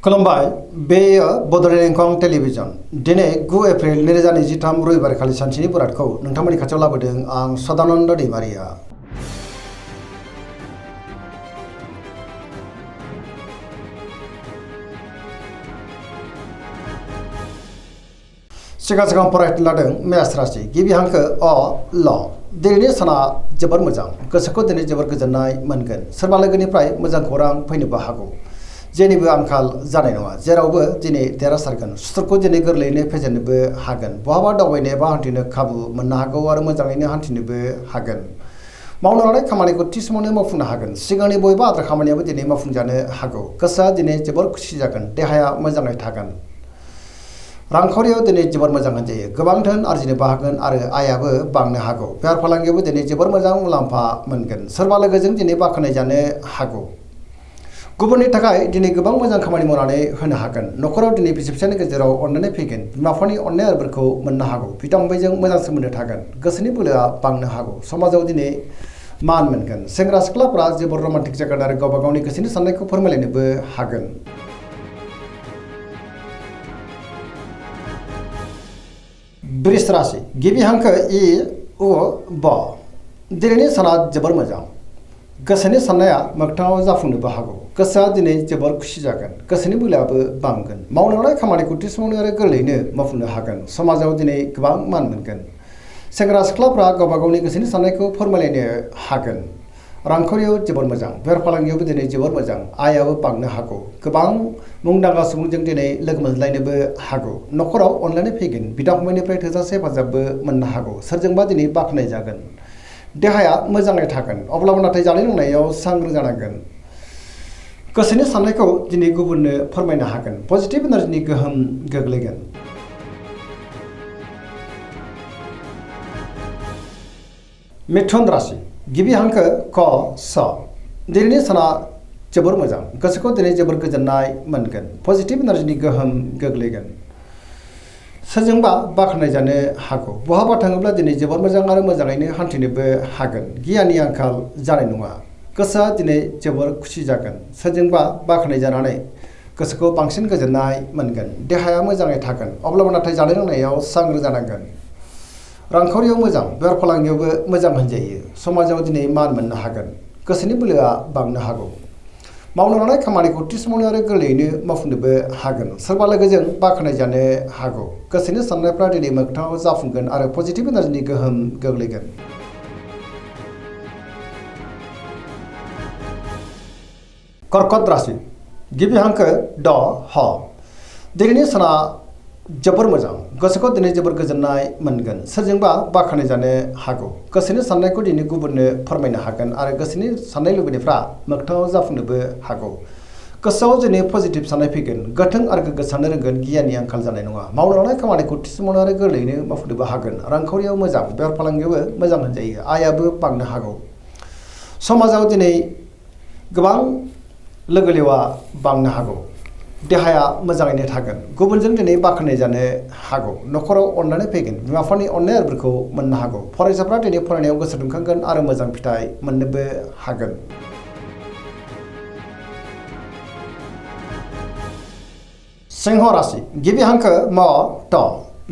खुलुमबाय बेयो बड'लेण्ड इंखं टेलिभिजन दिनै 9 एप्रिल 2023 रबिबार खालि सानसेनि बरादखौ नोंथांमोननि खाथियाव लाबोदों आं सदानन्द दैमारिया। सिगां फरायनो लादों मेष राशि गिबि हांखो अ ल दिनैनि साना जोबोर मोजां गोसोखौ दिनै जोबोर गोजोननाय मोनगोन सोरबा लोगोनिफ्राय मोजां खौरां फैनोबो हागौ जेनिबो आंखाल जानाय नङा जेरावबो दिनै देरहासारगोन सुथुरखौ दिनै गोरलैयैनो फेजेननोबो हागोन बहाबा दावबायनो एबा हान्थिनो खाबु मोननो हागौ आरो मोजाङैनो हान्थिनोबो हागोन मावनो लानाय खामानिखौ थि समावनो मावफुंनो हागोन सिगांनि बबेबा आद्रा खामानियाबो दिनै मावफुंजानो हागौ गोसोआ दिनै जोबोर खुसि जागोन देहाया मोजाङै थागोन रांखावरियाव दिनै जोबोर मोजां होनजायो गोबां धोन आरजिनोबो हागोन आरो आयाबो बांनो हागौ बेफार फालांगियावबो दिनै जोबोर मोजां मुलाम्फा मोनगोन सोरबा लोगोजों दिनै बाख्नाय जानो हागौ गुबुननि थाखाय दिनै गोबां मोजां खामानि मावनानै होनो हागोन न'खराव दिनै बिसि फिसायनि गेजेराव अननानै फैगोन बिमा बिफानि अननाय आरो बोरखौ मोननो हागौ बिदा फंबायजों मोजां सोमोन्दो थागोन गोसोनि बोलोआ बांनो हागौ समाजाव दिनै मान मोनगोन सेंग्रा सिख्लाफोरा जोबोर रमान्टिक जागोन आरो गावबा गावनि गोसोनि साननायखौ फोरमायलायनोबो हागोन वृष राशि गिबि हांखो इ उ ब दिनैनि साना जोबोर मोजां गोसोनि साननाया मोगथाङाव जाफुंनोबो हागौ गोसोआ दिनै जोबोर खुसि जागोन गोसोनि बोलोआबो बांगोन मावनो लानाय खामानिखौ थि समावनो आरो गोरलैयैनो मावफुंनो हागोन समाजाव दिनै गोबां मान मोनगोन सेंग्रा सिख्लाफ्रा गावबा गावनि गोसोनि साननायखौ फोरमायलायनो हागोन रांखावरियाव जोबोर मोजां बेफार फालांगियावबो दिनै जोबोर मोजां आयाबो बांनो हागौ गोबां मुंदांखा सुबुंजों दिनै लोगो मोनज्लायनोबो हागौ न'खराव अनलायनाय फैगोन बिदा फंबायनिफ्राय थोजासे हेफाजाबबो मोननो हागौ सोरजोंबा दिनै बाख्नाय जागोन देहाया मोजाङै थागोन अब्लाबो नाथाय जानाय लोंनायाव सांग्रां जानांगोन गोसोनि साननायखौ दिनै गुबुननो फोरमायनो हागोन पजिटिभ एनार्जिनि गोहोम गोग्लैगोन मिथुन राशि गिबि हांखो क स दिनैनि साना जोबोर मोजां गोसोखौ दिनै जोबोर गोजोननाय मोनगोन पजिटिभ एनार्जिनि गोहोम गोग्लैगोन सोरजोंबा बाख्नाय जानो हागौ बहाबा थाङोब्ला दिनै जोबोर मोजां आरो मोजाङैनो हान्थिनोबो हागोन गियाननि आंखाल जानाय नङा गोसोआ दिनै जोबोर खुसि जागोन सोरजोंबा बाख्नाय जानानै गोसोखौ बांसिन गोजोननाय मोनगोन देहाया मोजाङै थागोन अब्लाबो नाथाय जानाय लोंनायाव सांग्रां जानांगोन रांखावरियाव मोजां बेफार फालांगियावबो मोजां होनजायो समाजाव दिनै मान मोननो हागोन गोसोनि बोलोआ बांनो हागौ मावनो लानाय खामानिखौ थि समावनो आरो गोरलैयैनो मावफुंनोबो हागोन सोरबा लोगोजों बाख्नाय जानो हागौ गोसोनि साननायफ्रा दिनै मोगथाङाव जाफुंगोन आरो पजिटिभ एनार्जिनि गोहोम गोग्लैगोन कर्कट राशि गिबि हांखो ड ह दिनैनि साना जोबोर मोजां गोसोखौ दिनै जोबोर गोजोननाय मोनगोन सोरजोंबा बाख्नाय जानो हागौ गोसोनि साननायखौ दिनै गुबुननो फोरमायनो हागोन आरो गोसोनि साननाय लुबैनायफ्रा मोगथाङाव जाफुंनोबो हागौ गोसोआव दिनै पजिटिभ साननाय फैगोन गोथों आरो गोग्गो साननो रोंगोन गियाननि आंखाल जानाय नङा मावनो लानाय खामानिखौ थि समावनो आरो गोरलैयैनो मावफुंनोबो हागोन रांखावरियाव मोजां बेफार फालांगियावबो मोजां होनजायो आयाबो बांनो हागौ समाजाव दिनै गोबां लोगो लेवा बांनो हागौ देहाया मोजाङैनो थागोन गुबुनजों दिनै बाख्नाय जानो हागौ न'खराव अननानै फैगोन बिमा बिफानि अननाय आरो बोरखौ मोननो हागौ फरायसाफ्रा दिनै फरायनायाव गोसो दुंखांगोन आरो मोजां फिथाइ मोननोबो हागोन सिंह राशि गिबि हांखो म ट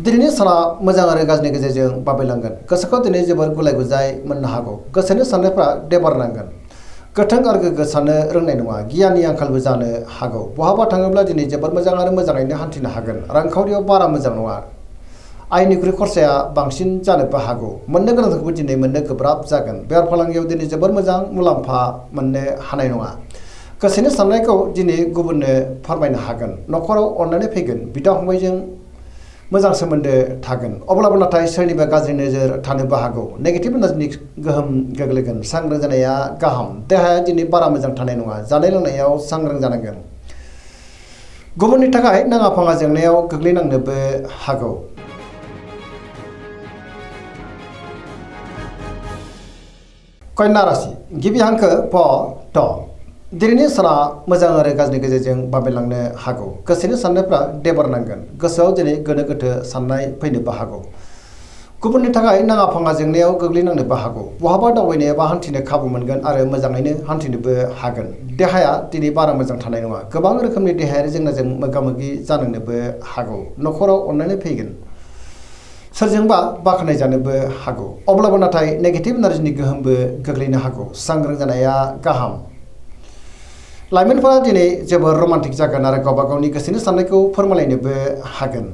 दिनैनि साना मोजां आरो गाज्रिनि गेजेरजों बाबेलांगोन गोसोखौ दिनै जोबोर गुलाय गुजाय मोननो हागौ गोसोनि साननायफ्रा देबार नांगोन गोथों आरो गोग्गो साननो रोंनाय नङा गियाननि आंखालबो जानो हागौ बहाबा थाङोब्ला दिनै जोबोर मोजां आरो मोजाङैनो हान्थिनो हागोन रांखावरियाव बारा मोजां नङा आयनिख्रुइ खरसाया बांसिन जानोबो हागौ मोननो गोनांखौबो दिनै मोननो गोब्राब जागोन बेफार फालांगियाव दिनै जोबोर मोजां मुलाम्फा मोननो हानाय नङा गोसोनि साननायखौ दिनै गुबुननो फोरमायनो हागोन न'खराव अननानै फैगोन बिदा फंबायजों मोजां सोमोन्दो थागोन अब्लाबो नाथाय सोरनिबा गाज्रि नोजोर थानोबो हागौ नेगेटिभ एनार्जिनि गोहोम गोग्लैगोन सांग्रां जानाया गाहाम देहाया दिनै बारा मोजां थानाय नङा जानाय लोंनायाव सांग्रां जानांगोन गुबुननि थाखाय नाङा फाङा जेंनायाव गोग्लैनांनोबो हागौ कन्या राशि गिबि हांखो प ट दिनैनि साना मोजां आरो गाज्रिनि गेजेरजों बाबेलांनो हागौ गोसोनि साननायफ्रा देबार नांगोन गोसोआव दिनै गोनो गोथो साननाय फैनोबो हागौ गुबुननि थाखाय नाङा फाङा जेंनायाव गोग्लैनांनोबो हागौ। बहाबा दावबायनो एबा हान्थिनो खाबु मोनगोन आरो मोजाङैनो हान्थिनोबो हागोन। देहाया दिनै बारा मोजां थानाय नङा। गोबां रोखोमनि देहायारि जेंनाजों मोगा मोगि जानांनोबो हागौ। न'खराव अननानै फैगोन। सोरजोंबा बाख्नाय जानोबो हागौ। अब्लाबो नाथाय नेगेटिभ एनार्जिनि गोहोमबो गोग्लैनो हागौ। सांग्रां जानाया गाहाम। लाइमोनफोरा दिनै जोबोर रमान्टिक जागोन आरो गावबा गावनि गोसोनि साननायखौ फोरमायलायनोबो हागोन।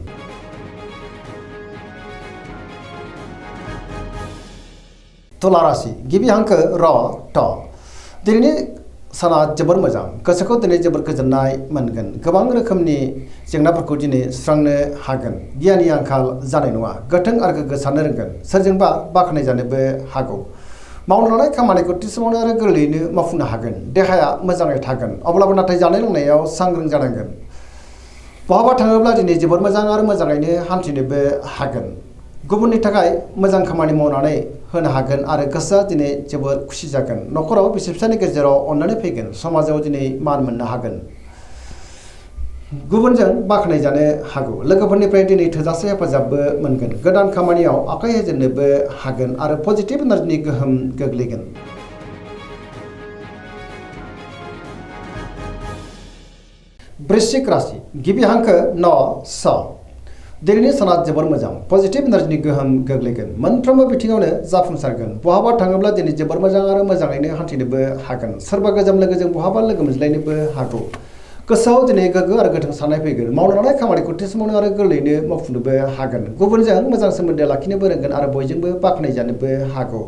तुला राशि गिबि हांखो र ट। दिनैनि साना जोबोर मोजां। गोसोखौ दिनै जोबोर गोजोननाय मोनगोन। गोबां रोखोमनि जेंनाफोरखौ दिनै सुस्रांनो हागोन। गियाननि आंखाल जानाय नङा। गोथों आरो गोग्गो साननो रोंगोन। सोरजोंबा बाख्नाय जानोबो हागौ। मावनो लानाय खामानिखौ थि समावनो आरो गोरलैयैनो मावफुंनो हागोन। देहाया मोजाङै थागोन। अब्लाबो नाथाय जानाय लोंनायाव सांग्रां जानांगोन। बहाबा थाङोब्ला दिनै जोबोर मोजां आरो मोजाङैनो हान्थिनोबो हागोन। गुबुननि थाखाय मोजां खामानि मावनानै होनो हागोन आरो गोसोआ दिनै जोबोर खुसि जागोन। न'खराव बिसि फिसायनि गेजेराव अननानै फैगोन। समाजाव दिनै मान मोननो हागोन। गुबुनजों बाख्नाय जानो हागौ। लोगोफोरनिफ्राय दिनै थोजासे हेफाजाबबो मोनगोन। गोदान खामानियाव आखाइ होजेननोबो हागोन आरो पजिटिभ एनार्जिनि गोहोम गोग्लैगोन। वृश्चिक राशि गिबि हांखो न स। दिनैनि साना जोबोर मोजां। पजिटिभ एनार्जिनि गोहोम गोग्लैगोन। मोनफ्रोमबो बिथिङावनो जाफुंसारगोन। बहाबा थाङोब्ला दिनै जोबोर मोजां आरो मोजाङैनो हान्थिनोबो हागोन। सोरबा गोजाम लोगोजों बहाबा लोगो मोनज्लायनोबो हागौ। गोसोआव दिनै गोग्गो आरो गोथों साननाय फैगोन। मावनो लानाय खामानिखौ थि समावनो आरो गोरलैयैनो मावफुंनोबो हागोन। गुबुनजों मोजां सोमोन्दो लाखिनोबो रोंगोन आरो बयजोंबो बाख्नाय जानोबो हागौ।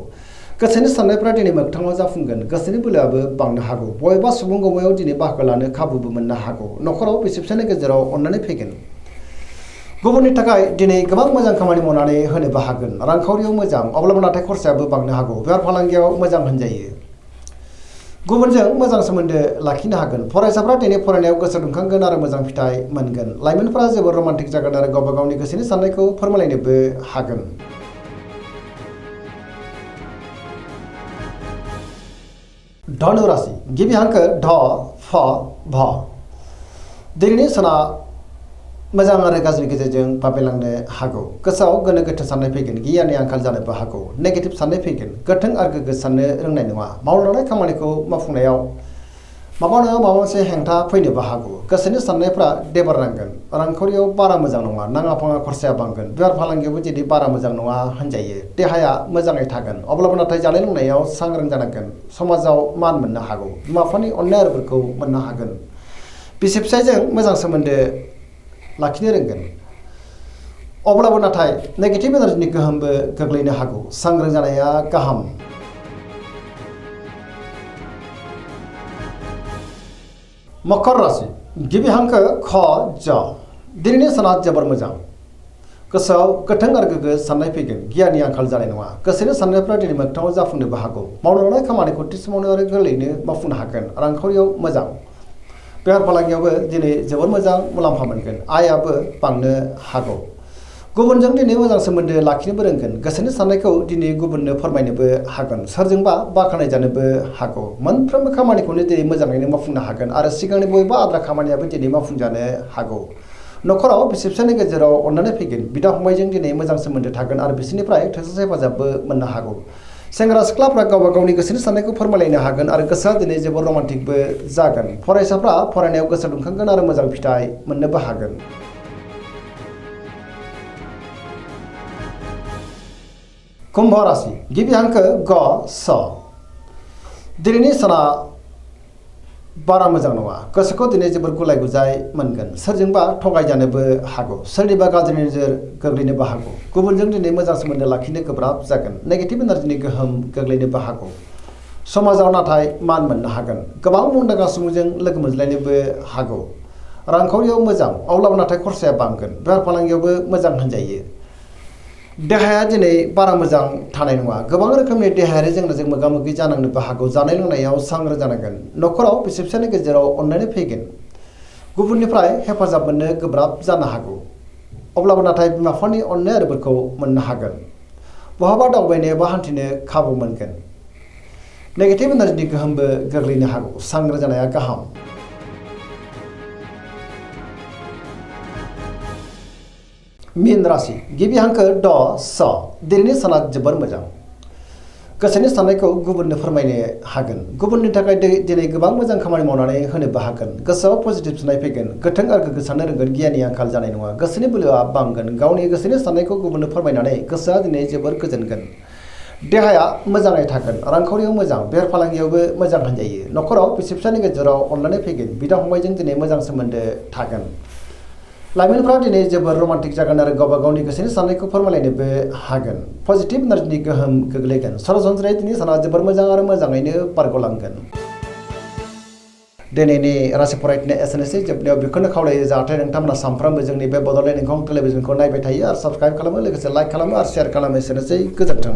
गोसोनि साननायफ्रा दिनै मोगथाङाव जाफुंगोन। गोसोनि बोलोआबो बांनो हागौ। बबेबा सुबुं गौमायाव दिनै बाहागो लानो खाबुबो मोननो हागौ। न'खराव बिसि फिसायनि गेजेराव अननानै फैगोन। गुबुननि थाखाय दिनै गोबां मोजां खामानि मावनानै होनोबो हागोन। रांखावरियाव मोजां, अब्लाबो नाथाय खरसायाबो बांनो हागौ। बेफार फालांगियाव मोजां होनजायो। गुबुनजों मोजां सोमोन्दो लाखिनो हागोन। फरायसाफ्रा दिनै फरायनायाव गोसो दुंखांगोन आरो मोजां फिथाइ मोनगोन। लाइमोनफोरा जोबोर रमान्टिक जागोन आरो गावबा गावनि गोसोनि साननायखौ फोरमायलायनोबो हागोन। धनु राशि गिबि हांखो ढ फ भ। दिनैनि साना मोजां आरो गाज्रि गेजेरजों बाबेलांनो हागौ। गोसोआव गोनो गोथो साननाय फैगोन। गियाननि आंखाल जानोबो हागौ। नेगेटिभ साननाय फैगोन। गोथों आरो गोग्गो साननो रोंनाय नङा। मावनो लानाय खामानिखौ मावफुंनायाव माबा नङा माबा मोनसे हेंथा फैनोबो हागौ। गोसोनि साननायफ्रा देबारनांगोन। रांखावरियाव बारा मोजां नङा। नाङा फाङा खरसाया बांगोन। बेफार फालांगियावबो दिनै बारा मोजां नङा होनजायो। देहाया मोजाङै थागोन। अब्लाबो नाथाय जानाय लोंनायाव सांग्रां जानांगोन। समाजाव मान मोननो हागौ। बिमा बिफानि अननाय आरोफोरखौ मोननो हागोन। बिसि फिसायजों मोजां सोमोन्दो लाखिनो रोंगोन। अब्लाबो नाथाय नेगेटिभ एनार्जिनि गोहोमबो गोग्लैनो हागौ। सांग्रां जानाया गाहाम। मकर राशि गिबि हांखो ख ज। दिनैनि साना जोबोर मोजां। गोसोआव गोथों आरो गोग्गो साननाय फैगोन। गियाननि आंखाल जानाय नङा। गोसोनि साननायफ्रा दिनै मोगथाङाव जाफुंनोबो हागौ। मावनो लानाय खामानिखौ थि समावनो आरो गोरलैयैनो मावफुंनो हागोन। रांखावरियाव मोजां। बेफार फालांगियावबो दिनै जोबोर मोजां मुलाम्फा मोनगोन। आयआबो बांनो हागौ। गुबुनजों दिनै मोजां सोमोन्दो लाखिनोबो रोंगोन। गोसोनि साननायखौ दिनै गुबुननो फोरमायनोबो हागोन। सोरजोंबा बाख्नाय जानोबो हागौ। मोनफ्रोमबो खामानिखौनो दिनै मोजाङैनो मावफुंनो हागोन आरो सिगांनि बबेबा आद्रा खामानियाबो दिनै मावफुंजानो हागौ। न'खराव बिसि फिसायनि गेजेराव अननानै फैगोन। बिदा फंबायजों दिनै मोजां सोमोन्दो थागोन आरो बिसोरनिफ्राय थोजासे हेफाजाबबो मोननो हागौ। सेंग्रा सिख्लाफ्रा गावबा गावनि गोसोनि साननायखौ फोरमायलायनो हागोन आरो गोसोआ दिनै जोबोर रमान्टिकबो जागोन। फरायसाफ्रा फरायनायाव गोसो दुंखांगोन आरो मोजां फिथाइ मोननोबो हागोन। कुम्भ राशि गिबि हांखो ग स। दिनैनि साना बारा मोजां नङा। गोसोखौ दिनै जोबोर गुलाय गुजाय मोनगोन। सोरजोंबा थगायजानोबो हागौ। सोरनिबा गाज्रि नोजोर गोग्लैनोबो हागौ। गुबुनजों दिनै मोजां सोमोन्दो लाखिनो गोब्राब जागोन। नेगेटिभ एनार्जिनि गोहोम गोग्लैनोबो हागौ। समाजाव नाथाय मान मोननो हागोन। गोबां मुंदांखा सुबुंजों लोगो मोनज्लायनोबो हागौ। रांखावरियाव मोजां, अब्लाबो नाथाय खरसाया बांगोन। बेफार फालांगियावबो मोजां होनजायो। देहाया दिनै बारा मोजां थानाय नङा। गोबां रोखोमनि देहायारि जेंनाजों मोगा मोगि जानांनोबो हागौ। जानाय लोंनायाव सांग्रां जानांगोन। न'खराव बिसि फिसायनि गेजेराव अननानै फैगोन। गुबुननिफ्राय हेफाजाब मोननो गोब्राब जानो हागौ। अब्लाबो नाथाय बिमा बिफानि अननाय आरोफोरखौ मोननो हागोन। बहाबा दावबायनो एबा हान्थिनो खाबु मोनगोन। नेगेटिभ एनार्जिनि गोहोमबो गोग्लैनो हागौ। सांग्रां जानाया गाहाम। मीन राशि गिबि हांखो ड स दिनैनि साना जोबोर मोजां गोसोनि साननायखौ गुबुननो फोरमायनो हागोन गुबुननि थाखाय दिनै गोबां मोजां खामानि मावनानै होनोबो हागोन गोसोआव पजिटिभ साननाय फैगोन गोथों आरो गोग्गो साननो रोंगोन गियाननि आंखाल जानाय नङा गोसोनि बोलोआ बांगोन गावनि गोसोनि साननायखौ गुबुननो फोरमायनानै गोसोआ दिनै जोबोर गोजोनगोन देहाया मोजाङै थागोन रांखावरियाव मोजां बेफार फालांगियावबो मोजां होनजायो नखराव बिसि फिसानि गेजेराव अनलायनाय फैगोन बिदा फंबायजों दिनै मोजां सोमोन्दो थागोन लाइमोनफ्रा दिनै जोबोर रमान्टिक जागोन आरो गावबा गावनि गोसोनि साननायखौ फोरमायलायनोबो हागोन पजिटिभ एनार्जिनि गोहोम गोग्लैगोन सरासनस्रायै दिनै साना जोबोर मोजां आरो मोजाङैनो बारग'लांगोन दिनैनि राशि फरायथिनाय एसेनोसै जोबनायाव बेखौनो खावलायो जाहाथे नोंथांमोना सानफ्रोमबो जोंनि बे बड'लेण्ड इंखं टेलिभिजनखौ नायबाय थायो आरो साबस्क्राइब खालामो लोगोसे लाइक खालामो आरो शेयार खालामो एसेनोसै गोजोन्थों